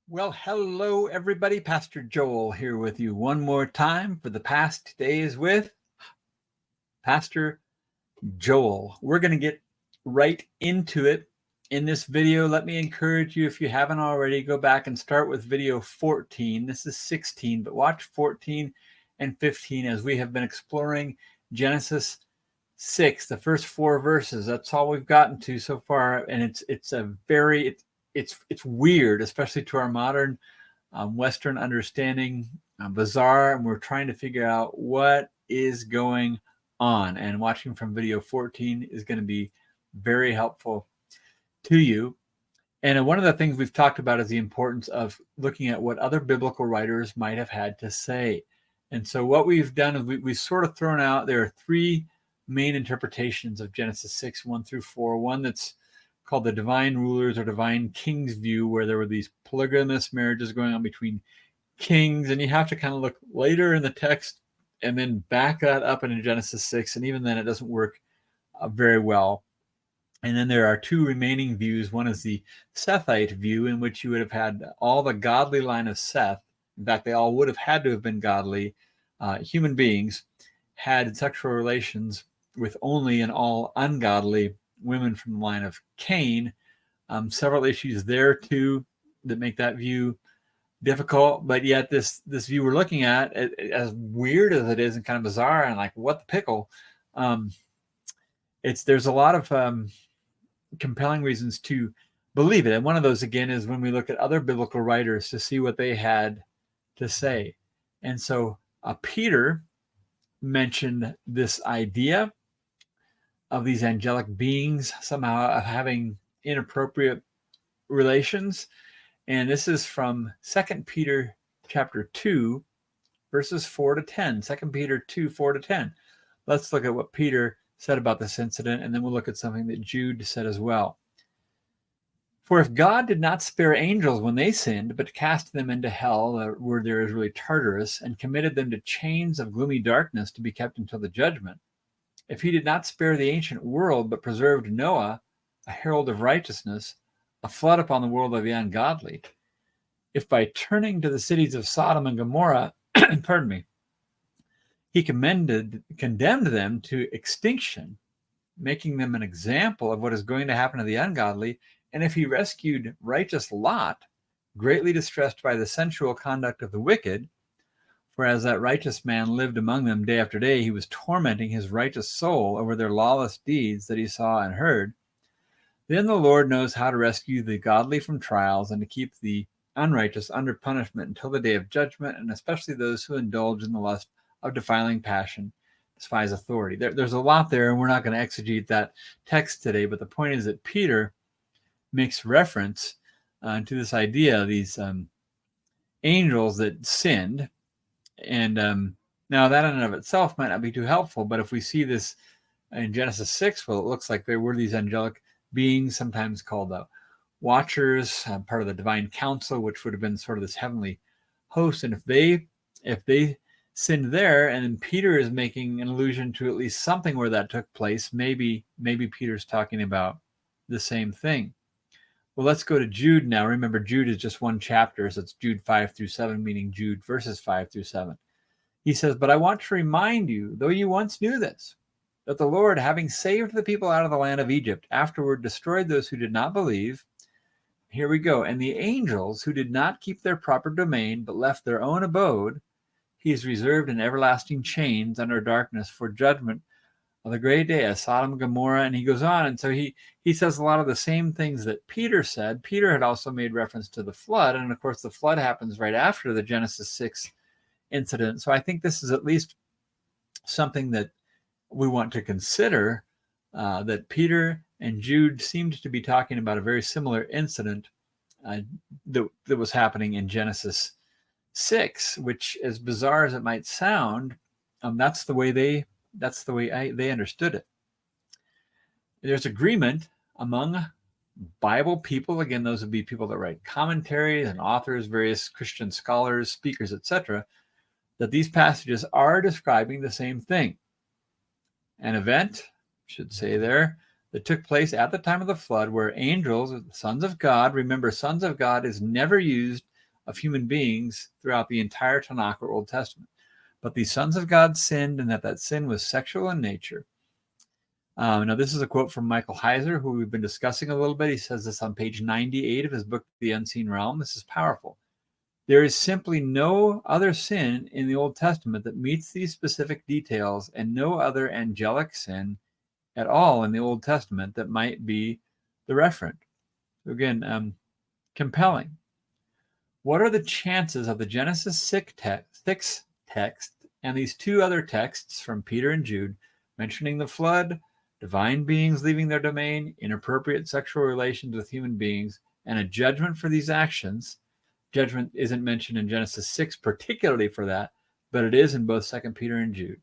Well, hello, everybody. Pastor Joel here with you one more time for the past days with Pastor Joel. We're going to get right into it in this video. Let me encourage you, if you haven't already, go back and start with video 14. This is 16, but watch 14 and 15 as we have been exploring Genesis 6, the first 4 verses. That's all we've gotten to so far, and it's weird, especially to our modern Western understanding, bizarre, and we're trying to figure out what is going on. And watching from video 14 is going to be very helpful to you. And one of the things we've talked about is the importance of looking at what other biblical writers might have had to say. And so what we've done is we've sort of thrown out, there are 3 main interpretations of Genesis 6, 1 through 4. One that's called the divine rulers or divine kings view, where there were these polygamous marriages going on between kings, and you have to kind of look later in the text and then back that up into Genesis 6, and even then it doesn't work very well. And then there are 2 remaining views. One is the Sethite view, in which you would have had all the godly line of Seth. In fact, they all would have had to have been godly human beings, had sexual relations with only and all ungodly women from the line of Cain. Several issues there too that make that view difficult, but yet this view we're looking at, as weird as it is and kind of bizarre and like what the pickle, there's a lot of compelling reasons to believe it. And one of those, again, is when we look at other biblical writers to see what they had to say. And so Peter mentioned this idea of these angelic beings somehow having inappropriate relations. And this is from 2 Peter chapter 2, verses 4 to 10. 2 Peter 2, 4 to 10. Let's look at what Peter said about this incident, and then we'll look at something that Jude said as well. For if God did not spare angels when they sinned, but cast them into hell, the word there is really Tartarus, and committed them to chains of gloomy darkness to be kept until the judgment, if he did not spare the ancient world, but preserved Noah, a herald of righteousness, a flood upon the world of the ungodly, if by turning to the cities of Sodom and Gomorrah, pardon me, he condemned them to extinction, making them an example of what is going to happen to the ungodly, and if he rescued righteous Lot, greatly distressed by the sensual conduct of the wicked, for as that righteous man lived among them day after day, he was tormenting his righteous soul over their lawless deeds that he saw and heard. Then the Lord knows how to rescue the godly from trials and to keep the unrighteous under punishment until the day of judgment, and especially those who indulge in the lust of defiling passion, despise authority. There's a lot there, and we're not going to exegete that text today, but the point is that Peter makes reference to this idea of these angels that sinned. And now that in and of itself might not be too helpful, but if we see this in Genesis 6, well, it looks like there were these angelic beings, sometimes called the watchers, part of the divine council, which would have been sort of this heavenly host. And if they sinned there, and then Peter is making an allusion to at least something where that took place, maybe Peter's talking about the same thing. Well, let's go to Jude now. Remember, Jude is just one chapter, so it's Jude 5 through 7, meaning Jude verses 5 through 7. He says, but I want to remind you, though you once knew this, that the Lord, having saved the people out of the land of Egypt, afterward destroyed those who did not believe. Here we go. And the angels who did not keep their proper domain, but left their own abode, he is reserved in everlasting chains under darkness for judgment of the great day of Sodom and Gomorrah. And he goes on. And so he says a lot of the same things that Peter said. Peter had also made reference to the flood. And of course, the flood happens right after the Genesis 6 incident. So I think this is at least something that we want to consider, that Peter and Jude seemed to be talking about a very similar incident that was happening in Genesis 6, which, as bizarre as it might sound, that's the way they understood it. There's agreement among Bible people, again, those would be people that write commentaries and authors, various Christian scholars, speakers, etc., that these passages are describing the same thing. An event, should say there, that took place at the time of the flood, where angels, sons of God, remember, sons of God is never used of human beings throughout the entire Tanakh or Old Testament. But the sons of God sinned, and that sin was sexual in nature. Now, this is a quote from Michael Heiser, who we've been discussing a little bit. He says this on page 98 of his book, The Unseen Realm. This is powerful. There is simply no other sin in the Old Testament that meets these specific details, and no other angelic sin at all in the Old Testament that might be the referent. Again, compelling. What are the chances of the Genesis 6 text and these two other texts from Peter and Jude mentioning the flood, divine beings leaving their domain, inappropriate sexual relations with human beings, and a judgment for these actions? Judgment isn't mentioned in Genesis 6 particularly for that, but it is in both 2 Peter and Jude.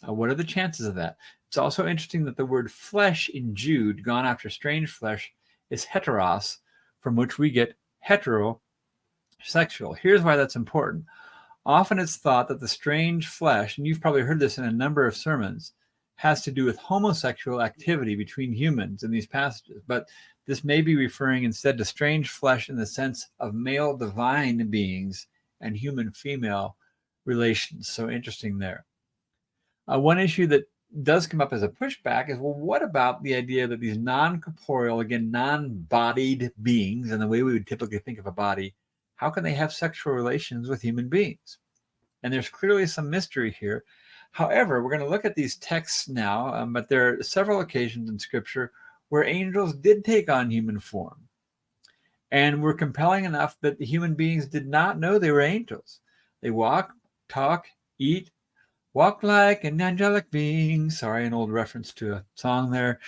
What are the chances of that? It's also interesting that the word flesh in Jude, gone after strange flesh, is heteros, from which we get heterosexual. Here's why that's important. Often it's thought that the strange flesh, and you've probably heard this in a number of sermons, has to do with homosexual activity between humans in these passages. But this may be referring instead to strange flesh in the sense of male divine beings and human female relations. So interesting there. One issue that does come up as a pushback is, well, what about the idea that these non-corporeal, again, non-bodied beings, and the way we would typically think of a body, how can they have sexual relations with human beings? And there's clearly some mystery here. However, we're going to look at these texts now, but there are several occasions in Scripture where angels did take on human form and were compelling enough that the human beings did not know they were angels. They walk, talk, eat, walk like an angelic being. Sorry, an old reference to a song there.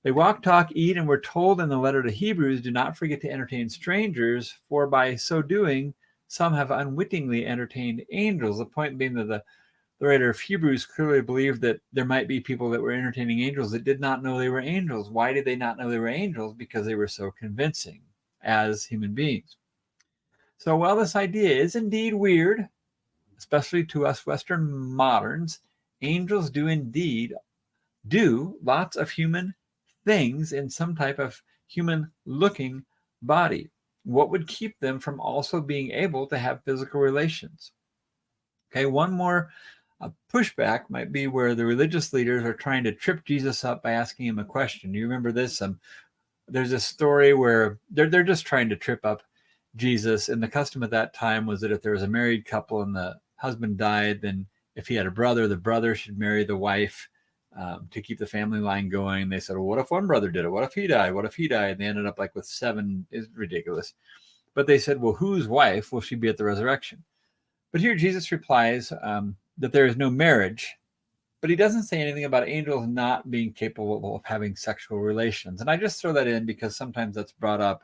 They walk, talk, eat, and we're told in the letter to Hebrews, do not forget to entertain strangers, for by so doing, some have unwittingly entertained angels. The point being that the writer of Hebrews clearly believed that there might be people that were entertaining angels that did not know they were angels. Why did they not know they were angels? Because they were so convincing as human beings. So while this idea is indeed weird, especially to us Western moderns, angels do indeed do lots of human things in some type of human-looking body. What would keep them from also being able to have physical relations? Okay, one more pushback might be where the religious leaders are trying to trip Jesus up by asking him a question. You remember this? There's a story where they're just trying to trip up Jesus, and the custom at that time was that if there was a married couple and the husband died, then if he had a brother, the brother should marry the wife to keep the family line going. They said, well, what if one brother did it? What if he died? What if he died? And they ended up like with 7. Is ridiculous. But they said, well, whose wife will she be at the resurrection? But here Jesus replies that there is no marriage, but he doesn't say anything about angels not being capable of having sexual relations. And I just throw that in because sometimes that's brought up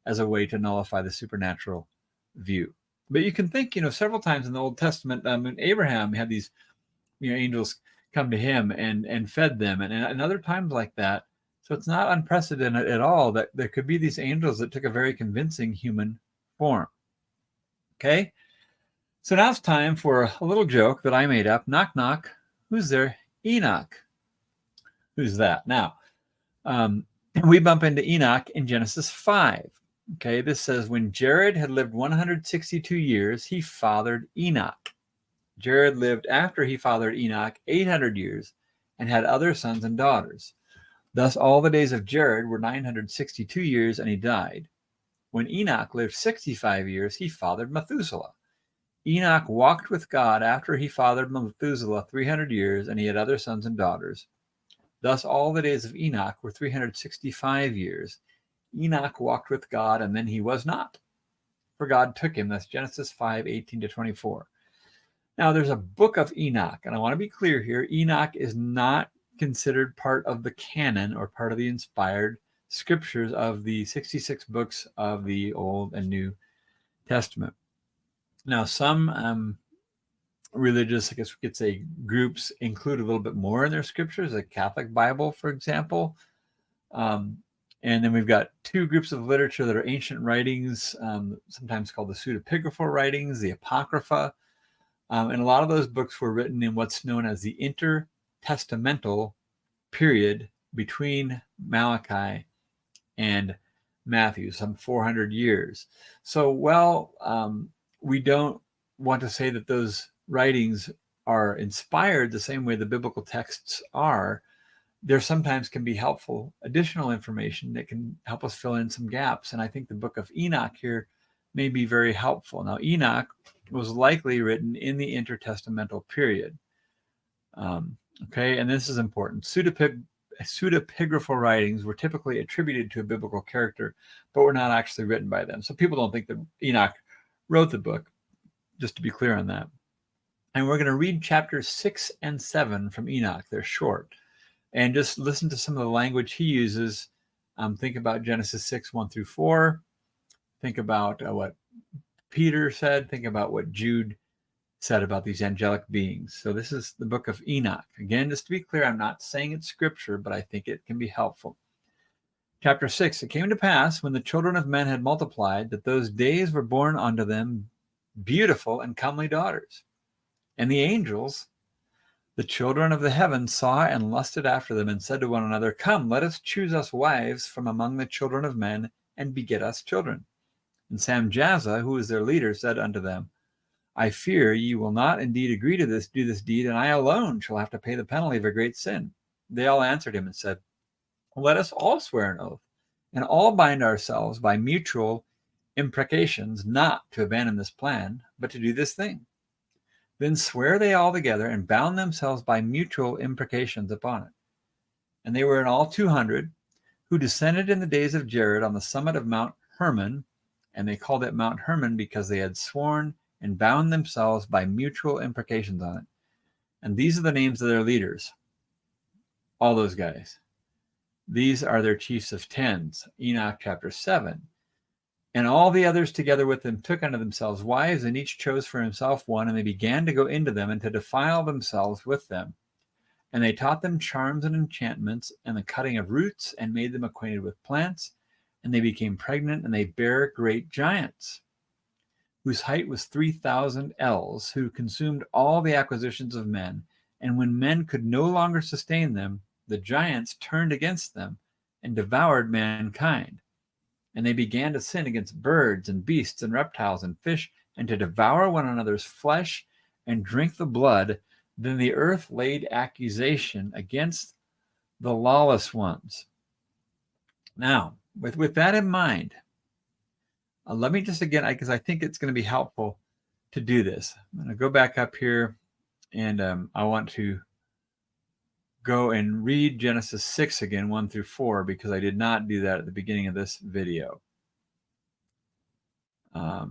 as a way to nullify the supernatural view. But you can think, several times in the Old Testament, Abraham had these, angels come to him and fed them, and other times like that. So it's not unprecedented at all that there could be these angels that took a very convincing human form. Okay? So now it's time for a little joke that I made up. Knock, knock. Who's there? Enoch. Who's that? Now, we bump into Enoch in Genesis 5. Okay, this says, when Jared had lived 162 years, he fathered Enoch. Jared lived after he fathered Enoch 800 years and had other sons and daughters. Thus all the days of Jared were 962 years, and he died. When Enoch lived 65 years, he fathered Methuselah. Enoch walked with God after he fathered Methuselah 300 years, and he had other sons and daughters. Thus all the days of Enoch were 365 years. Enoch walked with God, and then he was not, for God took him. That's Genesis 5:18-24. Now, there's a book of Enoch, and I want to be clear here. Enoch is not considered part of the canon or part of the inspired scriptures of the 66 books of the Old and New Testament. Now, some religious, I guess we could say, groups include a little bit more in their scriptures, the Catholic Bible, for example. And then we've got 2 groups of literature that are ancient writings, sometimes called the pseudepigraphal writings, the Apocrypha. And a lot of those books were written in what's known as the intertestamental period between Malachi and Matthew, some 400 years. So, we don't want to say that those writings are inspired the same way the biblical texts are. There sometimes can be helpful additional information that can help us fill in some gaps. And I think the book of Enoch here may be very helpful. Now, Enoch was likely written in the intertestamental period. Okay, and this is important. Pseudepigraphal writings were typically attributed to a biblical character, but were not actually written by them. So people don't think that Enoch wrote the book, just to be clear on that. And we're going to read chapters 6 and 7 from Enoch. They're short. And just listen to some of the language he uses. Think about Genesis 6, 1 through 4. Think about what Peter said. Think about what Jude said about these angelic beings. So this is the book of Enoch. Again, just to be clear, I'm not saying it's scripture, but I think it can be helpful. Chapter 6, it came to pass when the children of men had multiplied that those days were born unto them beautiful and comely daughters. And the angels, the children of the heavens, saw and lusted after them and said to one another, Come, let us choose us wives from among the children of men and beget us children. And Samjaza, who was their leader, said unto them, I fear ye will not indeed agree to do this deed, and I alone shall have to pay the penalty of a great sin. They all answered him and said, Let us all swear an oath, and all bind ourselves by mutual imprecations not to abandon this plan, but to do this thing. Then swear they all together and bound themselves by mutual imprecations upon it. And they were in all 200, who descended in the days of Jared on the summit of Mount Hermon, and they called it Mount Hermon because they had sworn and bound themselves by mutual imprecations on it. And these are the names of their leaders, all those guys. These are their chiefs of tens, Enoch chapter 7. And all the others together with them took unto themselves wives, and each chose for himself one, and they began to go into them and to defile themselves with them. And they taught them charms and enchantments and the cutting of roots, and made them acquainted with plants, and they became pregnant, and they bare great giants, whose height was 3,000 ells, who consumed all the acquisitions of men. And when men could no longer sustain them, the giants turned against them and devoured mankind. And they began to sin against birds and beasts and reptiles and fish, and to devour one another's flesh and drink the blood. Then the earth laid accusation against the lawless ones. Now, with that in mind, let me just again, because I think it's going to be helpful to do this. I'm going to go back up here, and I want to go and read Genesis 6 again, 1 through 4, because I did not do that at the beginning of this video.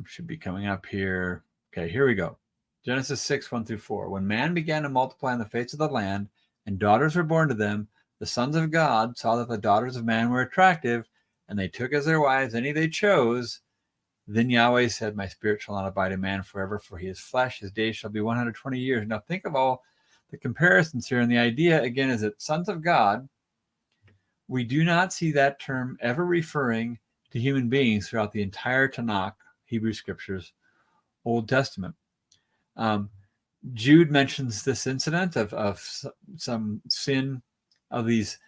Should be coming up here. Okay, here we go. Genesis 6, 1 through 4. When man began to multiply on the face of the land, and daughters were born to them, the sons of God saw that the daughters of man were attractive, and they took as their wives any they chose. Then Yahweh said, My spirit shall not abide in man forever, for he is flesh. His days shall be 120 years. Now think of all the comparisons here. And the idea, again, is that sons of God, we do not see that term ever referring to human beings throughout the entire Tanakh, Hebrew Scriptures, Old Testament. Jude mentions this incident of some sin of these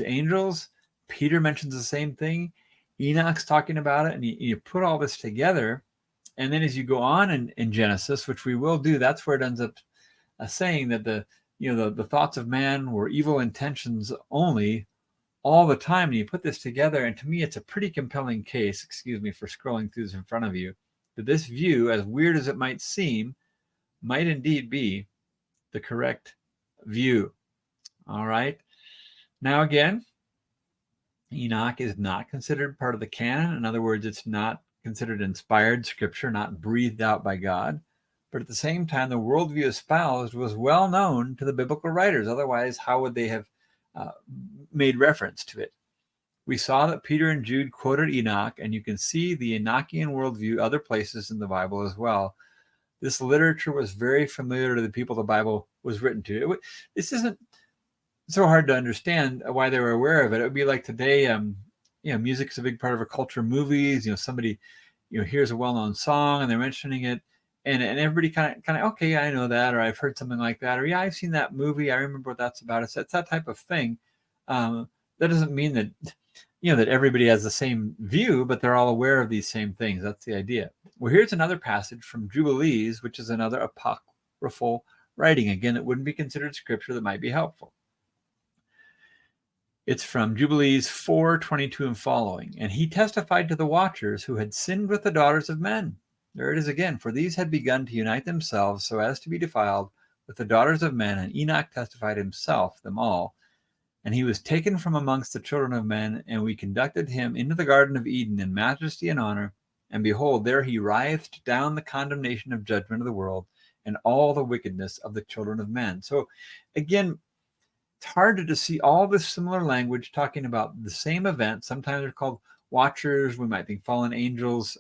angels. Peter mentions the same thing. Enoch's talking about it, and you put all this together, and then as you go on in Genesis, which we will do, that's where it ends up saying that the thoughts of man were evil intentions only all the time. And you put this together, and to me, it's a pretty compelling case. Excuse me for scrolling through this in front of you. That this view, as weird as it might seem, might indeed be the correct view. All right. Now again, Enoch is not considered part of the canon. In other words, it's not considered inspired scripture, not breathed out by God. But at the same time, the worldview espoused was well known to the biblical writers. Otherwise, how would they have made reference to it? We saw that Peter and Jude quoted Enoch, and you can see the Enochian worldview other places in the Bible as well. This literature was very familiar to the people the Bible was written to. This isn't so hard to understand why they were aware of it. It would be like today, music is a big part of our culture. Movies, somebody, hears a well-known song and they're mentioning it, and everybody kind of, okay, yeah, I know that, or I've heard something like that, or yeah, I've seen that movie. I remember what that's about. It's that type of thing. That doesn't mean that, that everybody has the same view, but they're all aware of these same things. That's the idea. Well, here's another passage from Jubilees, which is another apocryphal writing. Again, it wouldn't be considered scripture, that might be helpful. It's from Jubilees 4:22 and following. And he testified to the watchers who had sinned with the daughters of men. There it is again. For these had begun to unite themselves so as to be defiled with the daughters of men. And Enoch testified himself, them all. And he was taken from amongst the children of men, and we conducted him into the Garden of Eden in majesty and honor. And behold, there he writhed down the condemnation of judgment of the world and all the wickedness of the children of men. So again, it's hard to see all this similar language talking about the same event. Sometimes they're called watchers. We might think fallen angels.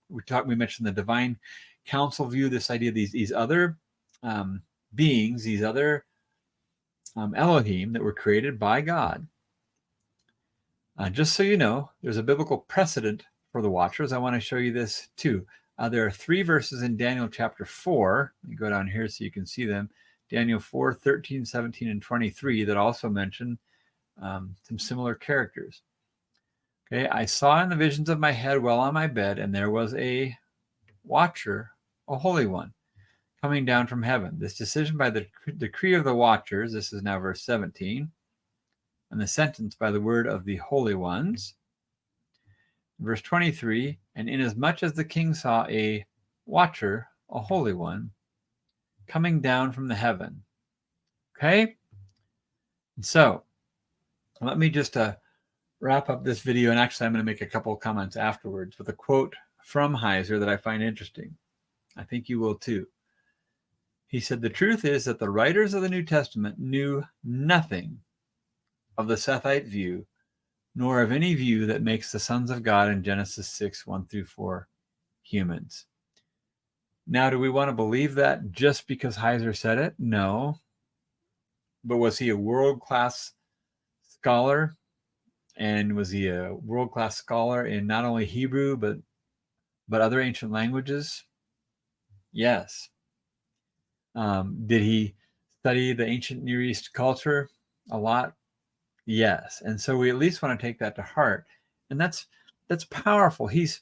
We mentioned the divine council view, this idea of these other beings, these other Elohim that were created by God. Just so you know, there's a biblical precedent for the watchers. I want to show you this too. There are 3 verses in Daniel chapter 4. Let me go down here so you can see them. Daniel 4, 13, 17, and 23 that also mention some similar characters. Okay, I saw in the visions of my head while on my bed, and there was a watcher, a holy one, coming down from heaven. This decision by the decree of the watchers, this is now verse 17, and the sentence by the word of the holy ones. Verse 23, and inasmuch as the king saw a watcher, a holy one, coming down from the heaven. Okay? So, let me just wrap up this video, and actually I'm going to make a couple of comments afterwards with a quote from Heiser that I find interesting. I think you will too. He said, the truth is that the writers of the New Testament knew nothing of the Sethite view, nor of any view that makes the sons of God in Genesis 6, 1-4 humans. Now, do we want to believe that just because Heiser said it? No. But was he a world-class scholar? And was he a world-class scholar in not only Hebrew, but other ancient languages? Yes. Did he study the ancient Near East culture a lot? Yes. And so we at least want to take that to heart. And that's powerful. He's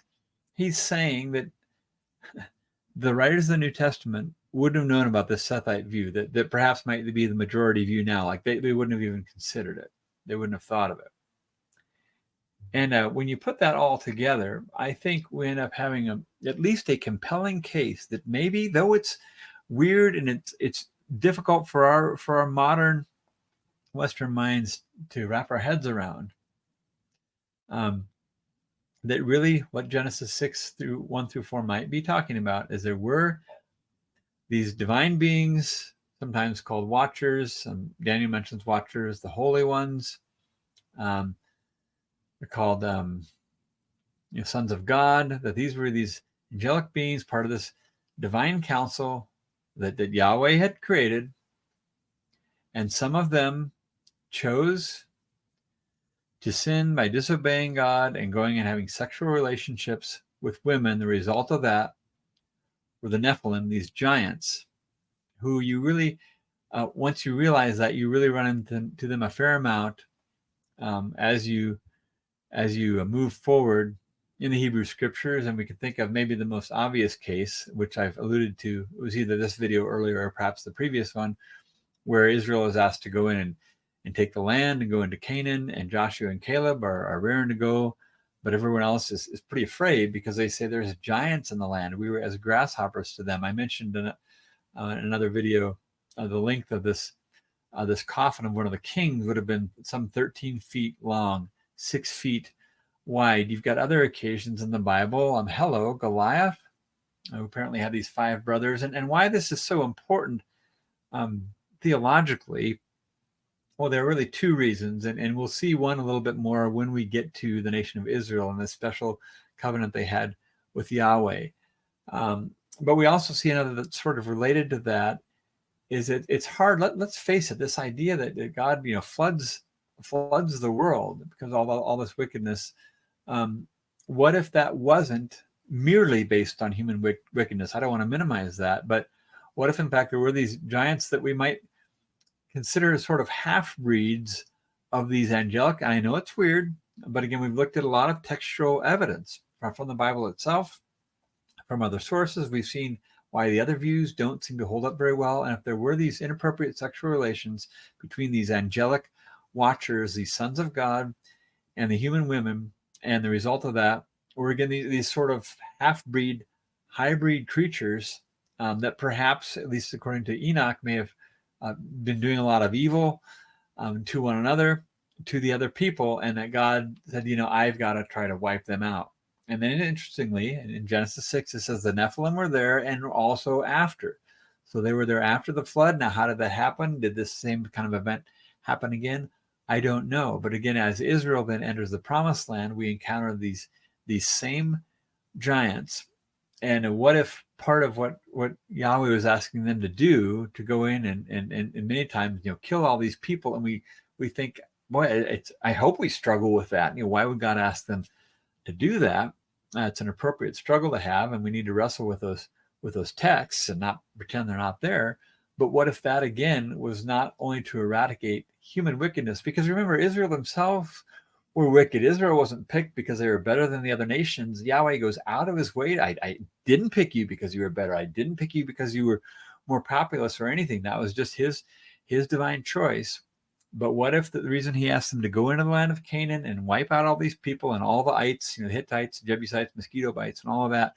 saying that the writers of the New Testament wouldn't have known about this Sethite view that perhaps might be the majority view now. Like they wouldn't have even considered it. They wouldn't have thought of it. And when you put that all together, I think we end up having at least a compelling case that maybe, though it's weird and it's difficult for our modern Western minds to wrap our heads around, that really what Genesis 6 through 1-4 might be talking about is there were these divine beings, sometimes called watchers. Daniel mentions watchers, the holy ones. They're called sons of God, that these were these angelic beings, part of this divine council that Yahweh had created. And some of them chose to sin by disobeying God and going and having sexual relationships with women. The result of that were the Nephilim, these giants, who you really, once you realize that, you really run into them a fair amount as you move forward in the Hebrew scriptures. And we can think of maybe the most obvious case, which I've alluded to. It was either this video earlier or perhaps the previous one, where Israel is asked to go in and take the land and go into Canaan, and Joshua and Caleb are raring to go, but everyone else is pretty afraid because they say there's giants in the land. We were as grasshoppers to them. I mentioned in another video the length of this coffin of one of the kings would have been some 13 feet long, 6 feet wide. You've got other occasions in the Bible. Hello, Goliath, who apparently had these 5 brothers. And why this is so important theologically, well, there are really 2 reasons. And we'll see one a little bit more when we get to the nation of Israel and the special covenant they had with Yahweh. But we also see another that's sort of related to that, is it's hard. Let's face it, this idea that God, floods the world because all this wickedness. What if that wasn't merely based on human wickedness? I don't want to minimize that, but what if in fact there were these giants that we might consider sort of half-breeds of these angelic? I know it's weird. But again, we've looked at a lot of textual evidence from the Bible itself, from other sources. We've seen why the other views don't seem to hold up very well. And if there were these inappropriate sexual relations between these angelic watchers, these sons of God, and the human women, and the result of that were again these sort of half-breed, hybrid creatures that perhaps, at least according to Enoch, may have been doing a lot of evil to one another, to the other people, and that God said, I've got to try to wipe them out. And then interestingly, in Genesis 6, it says the Nephilim were there and also after. So they were there after the flood. Now, how did that happen? Did this same kind of event happen again? I don't know. But again, as Israel then enters the promised land, we encounter these same giants. And what if part of what Yahweh was asking them to do, to go in and many times, kill all these people, and we think, boy, I hope we struggle with that. Why would God ask them to do that? It's an appropriate struggle to have, and we need to wrestle with those texts and not pretend they're not there. But what if that again was not only to eradicate human wickedness? Because remember, Israel themselves were wicked. Israel wasn't picked because they were better than the other nations. Yahweh goes out of his way. I didn't pick you because you were better. I didn't pick you because you were more populous or anything. That was just his divine choice. But what if the reason he asked them to go into the land of Canaan and wipe out all these people and all the ites, the Hittites, Jebusites, mosquito bites, and all of that,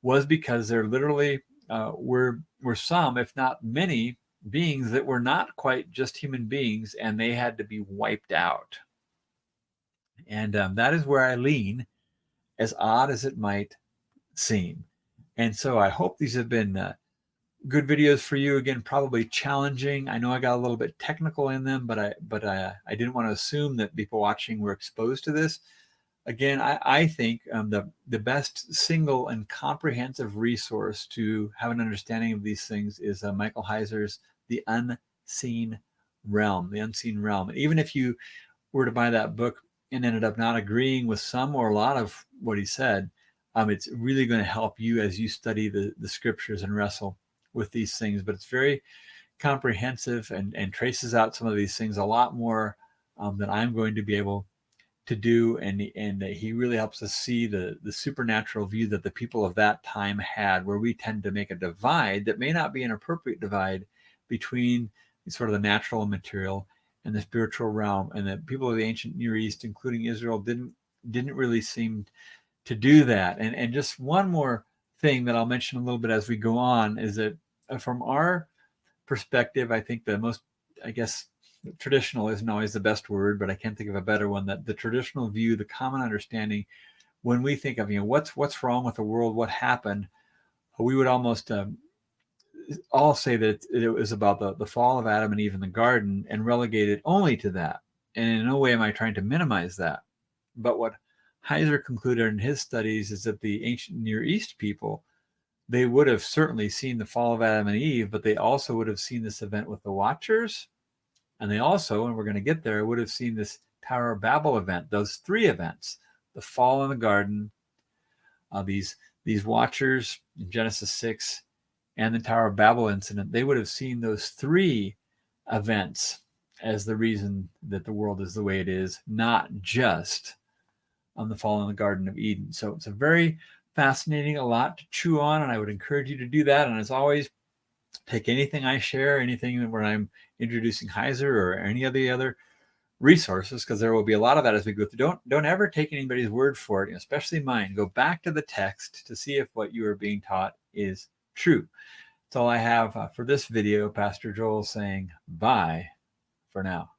was because there literally were some, if not many, beings that were not quite just human beings, and they had to be wiped out. And that is where I lean, as odd as it might seem. And so I hope these have been good videos for you. Again, probably challenging. I know I got a little bit technical in them, but I didn't want to assume that people watching were exposed to this. Again, I think the best single and comprehensive resource to have an understanding of these things is Michael Heiser's The Unseen Realm. The Unseen Realm. And even if you were to buy that book and ended up not agreeing with some or a lot of what he said, it's really going to help you as you study the scriptures and wrestle with these things. But it's very comprehensive and traces out some of these things a lot more than I'm going to be able to do. And he really helps us see the supernatural view that the people of that time had, where we tend to make a divide that may not be an appropriate divide between sort of the natural and material and the spiritual realm. And the people of the ancient Near East, including Israel, didn't really seem to do that. And just one more thing that I'll mention a little bit as we go on is that from our perspective, I think the most, traditional isn't always the best word, but I can't think of a better one, that the traditional view, the common understanding, when we think of, what's wrong with the world, what happened, we would almost all say that it was about the fall of Adam and Eve in the garden and relegate it only to that. And in no way am I trying to minimize that. But what Heiser concluded in his studies is that the ancient Near East people, they would have certainly seen the fall of Adam and Eve, but they also would have seen this event with the Watchers. And they also, and we're going to get there, would have seen this Tower of Babel event, those three events, the fall in the garden, these Watchers in Genesis 6, and the Tower of Babel incident. They would have seen those three events as the reason that the world is the way it is, not just on the fall in the Garden of Eden. So it's a very fascinating, a lot to chew on, and I would encourage you to do that. And as always, take anything I share, anything where I'm introducing Heiser or any of the other resources, because there will be a lot of that as we go through. Don't ever take anybody's word for it, especially mine. Go back to the text to see if what you are being taught is true. That's all I have for this video. Pastor Joel saying bye for now.